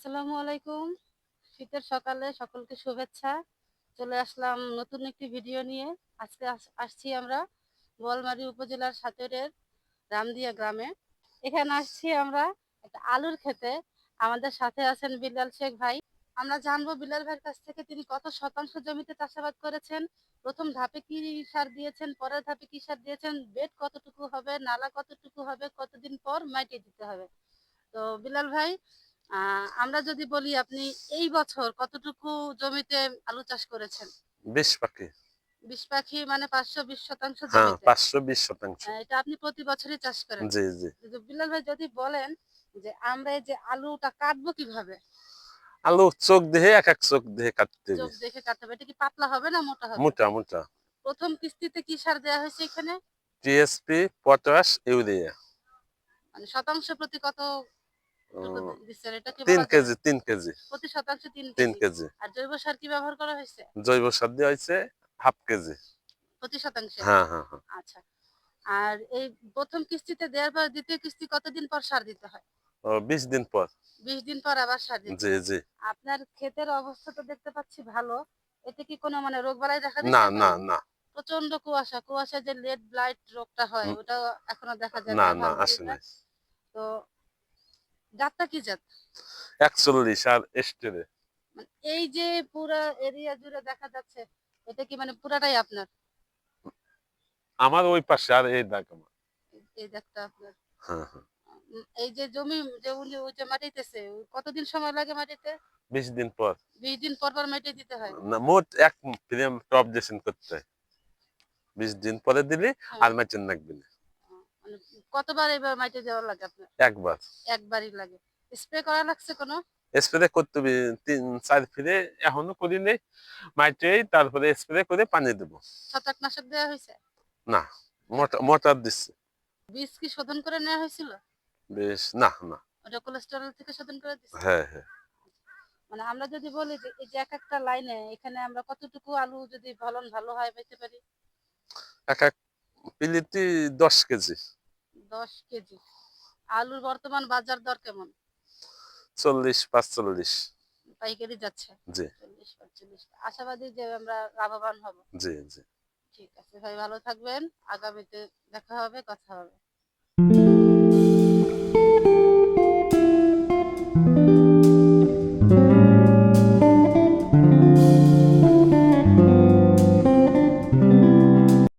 আসসালামু আলাইকুম। শীতের সকালে সকলকে শুভেচ্ছা। চলে আসলাম নতুন একটি ভিডিও নিয়ে। আজকে আসছি আমরা বোয়ালমারী উপজেলার সাতরের রামদিয়া গ্রামে। এখানে আসছি আমরা একটা আলুর ক্ষেতে। আমাদের সাথে আছেন বিলাল শেখ ভাই। আমরা জানবো বিলাল ভাইয়ের কাছ থেকে তিনি কত শতাংশ জমিতে চাষাবাদ করেছেন, প্রথম ধাপে কি সার দিয়েছেন, পরের ধাপে কি সার দিয়েছেন, বেড কতটুকু হবে, নালা কতটুকু হবে, কতদিন পর মাটি দিতে হবে। তো বিলাল ভাই, আমরা যদি বলি আপনি এই বছর কতটুকু জমিতে আলু চাষ করেছেন? 20 পাখি। 20 পাখি মানে 520 শতাংশ হ্যাঁ, জমিতে। 520 শতাংশ। এটা আপনি প্রতি বছরই চাষ করেন। জি, জি। কিন্তু বিলাল ভাই যদি বলেন যে আমরা এই যে আলুটা কাটবো কিভাবে? আলু চোখ দিয়ে এক এক চোখ দিয়ে কাটতে হবে। চোখ দেখে কাটতে হবে। এটা কি পাতলা হবে না মোটা হবে? মোটা মোটা। প্রথম কিস্তিতে কি সার দেওয়া হয়েছে এখানে? TSP, potash, urea. মানে শতাংশ প্রতি কতটুকু উম, দিচ্ছেন এটা কি 3 বলা যাবে? কেজি 3 কেজি প্রতি শতাংশে 3 3 কেজি। কেজি। আর জৈব সার কি ব্যবহার করা হয়েছে? জৈব সার দেওয়া হয়েছে হাফ কেজি। প্রতি শতাংশে? হ্যাঁ, হ্যাঁ, হ্যাঁ। আচ্ছা। আর এই ১ম কিস্তিতে দেওয়ার পর ২য় কিস্তি কতদিন পর সার দিতে হয়? 20 দিন পর। ২০ দিন পর আবার সার দিতে জি, হয়। জি। আপনার ক্ষেতের অবস্থা তো দেখতে পাচ্ছি ভালো। এতে কি কোনো মানে রোগবালাই দেখা না, দিচ্ছে না, এখনো? না। প্রচন্ড কুয়াশা। কুয়াশায় যে লেট ব্লাইট রোগটা হয় উম, ওটাও এখনো দেখা যায় না, না না, আসে আলহামদুলিল্লাহ। নাই। তো জাতটা কি জাত? 41 আর স্টেরে। মানে এই যে পুরা এরিয়া জুড়ে দেখা যাচ্ছে এটা কি মানে পুরাটাই আপনার? আমার ওই পাশে আর এই দাগ আমার। এই জাতটা আপনার? হ্যাঁ, হ্যাঁ। এই যে জমি যে উনি ওই যে মাটিতেছে কতদিন সময় লাগে মাটিতে? 20 দিন পর। ২০ দিন পর পর মাটি দিতে হয়? না, মোট এক ফ্রেম টপ ড্রেসিং করতে হয়। 20 দিন পরে দিলে হ্যাঁ। আর মাইটেন লাগবে না। মানে কতবার এবার মাটি দেওয়া লাগে আপনার? একবার। একবারই লাগে। স্প্রে করা লাগছে কোনো? স্প্রে করতে হবে 3-4 ফিরে এখনো করি নাই। মাইটেই তারপরে স্প্রে করে পানি দেবো। ছত্রাকনাশক দেওয়া হয়েছে? না, মোটর দিচ্ছে। বীজ কি শোধন করে নেওয়া হয়েছিল? বেশ না, না। ওটা কোলেস্টেরল থেকে শোধন করে দিছে? হ্যাঁ, হ্যাঁ। মানে আমরা যদি বলি যে এই যে এক একটা লাইনে এখানে আমরা কতটুকু আলু যদি ফলন ভালো হয় পেতে পারি? এক এক পিলিতে 10 কেজি। ১০ কেজি। আলুর বর্তমান বাজার দর কেমন? 40-45। পাইকারি যাচ্ছে? জি, ৪০-৪৫। আশাবাদী যে আমরা লাভবান হব। জি, জি। ঠিক আছে ভাই, ভালো থাকবেন। আগামীতে দেখা হবে, কথা হবে।